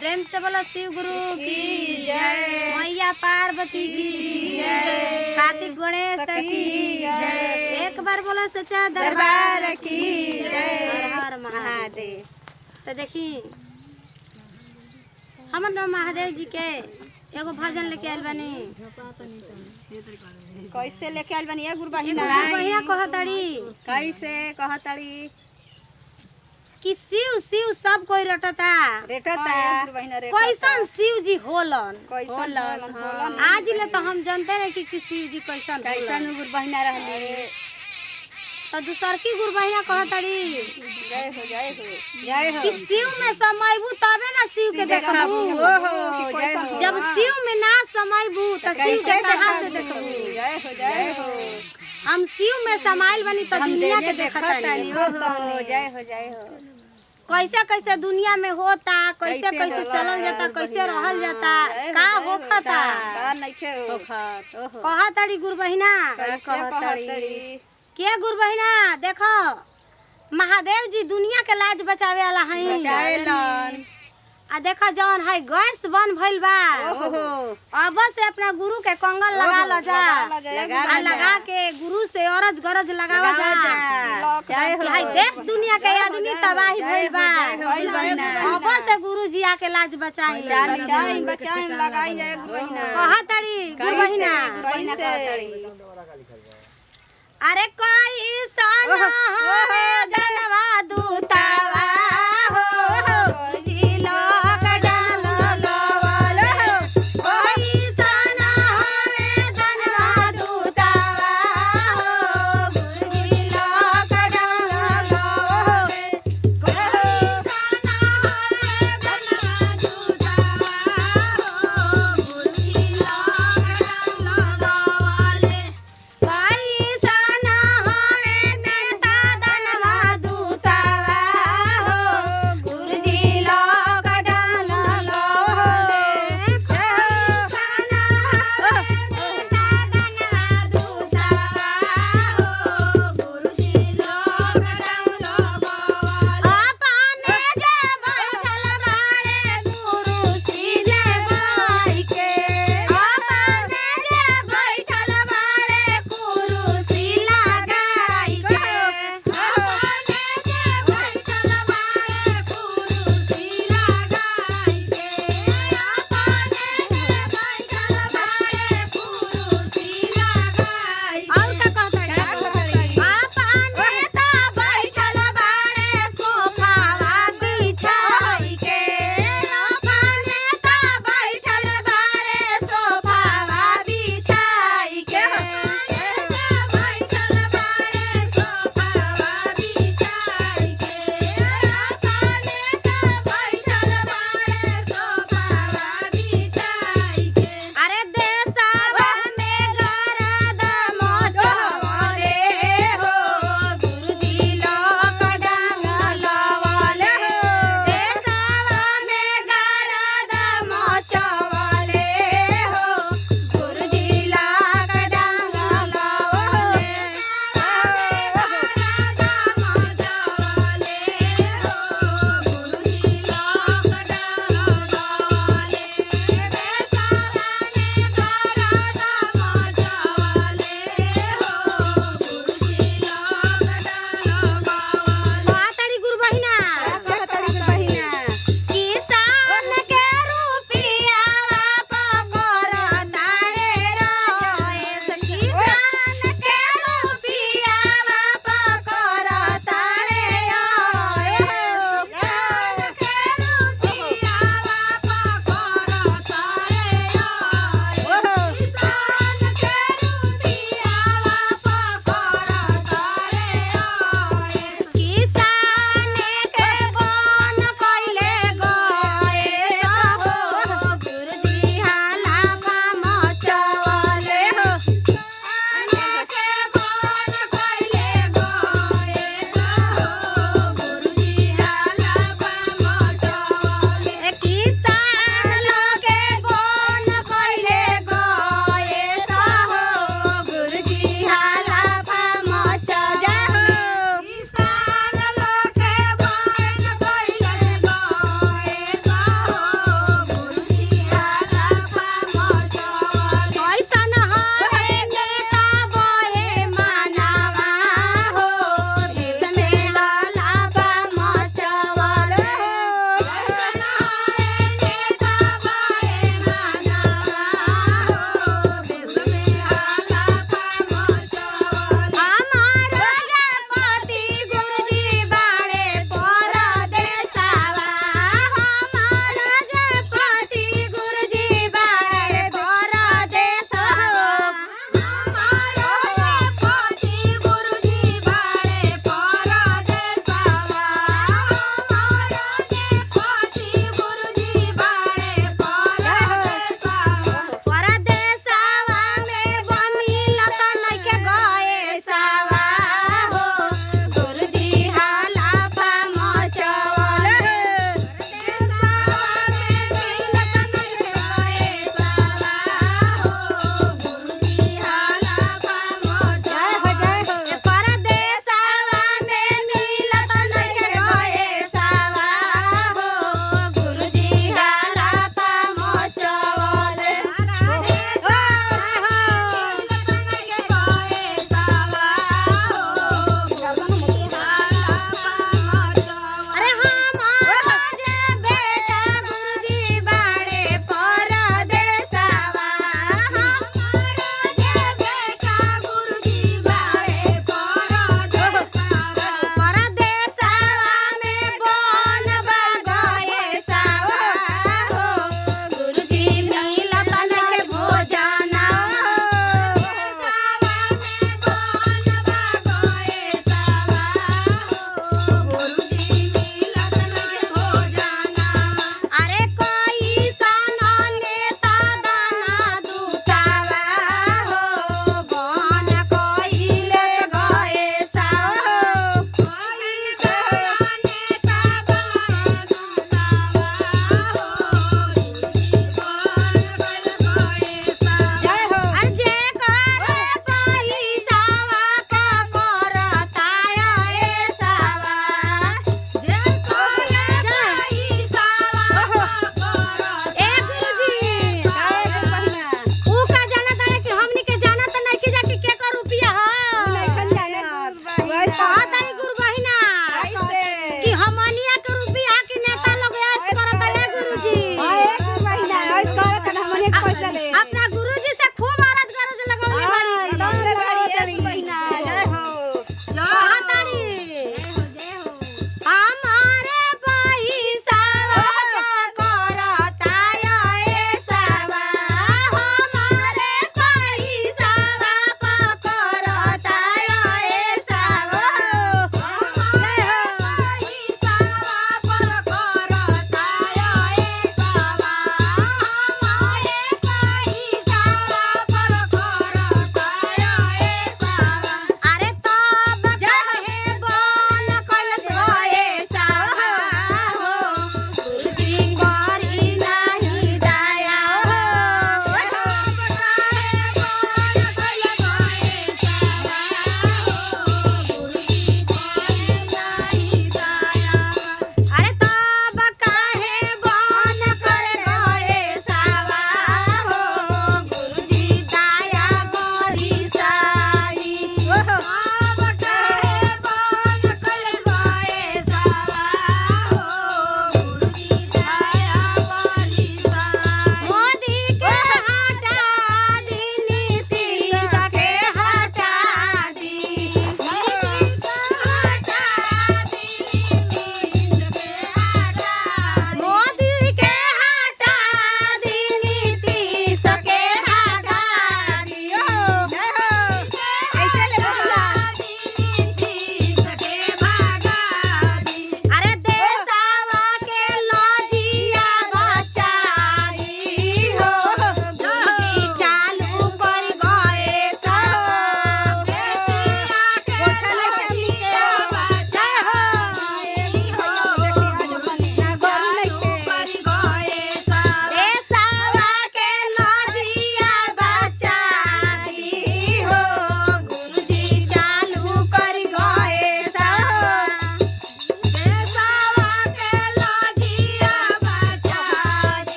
प्रेम से बोला शिव गुरु की जय, मैया पार्वती की जय, कार्तिक गणेश की जय, एक बार बोला सच्चा दरबार की जय, हर हर महादेव। तो देखी हम महादेव जी के एगो भजन लेके आयल बनी। कैसे लेके आयल बनी गुरु बहिना? कहतड़ी कैसे कहतड़ी कि शिव शिव सब कोई रटता कैसन शिव जी होलन आज ले तो हम जानते रहे कि शिव जी कैसन गुरु बहिना रहली। तो दूसर की गुरु बहिना कहतड़ी जय हो जय हो जय हो कि शिव में समयबू तबे ना शिव के देखबू। जब शिव में ना समयबू तो शिव के कहां से देखबू? जय हो जय हो। हम शिव में समाइल बनी तो दुनिया के देखतानी। जय हो जय हो। कैसे कैसे दुनिया में होता, कैसे कैसे चलल जाता, कैसे रहल जाता, का होखता का नइखे कहतड़ी गुरु बहिना। के गुरु बहिना देखो महादेव जी दुनिया के लाज बचावे वाला हई। आ देखा जौन है गैस बन भइल बा अब से अपना गुरु के कंगन लगा लो जा आ लगा के गुरु से अरज गरज लगावा जा। हाय देश दुनिया के आदमी तबाही भइल बा अब से गुरु जी आके लाज बचाई बचाई लगाई जाए गुरु बहिना। कहतड़ी गुरु बहिना अरे कोई सन है जनवा दूत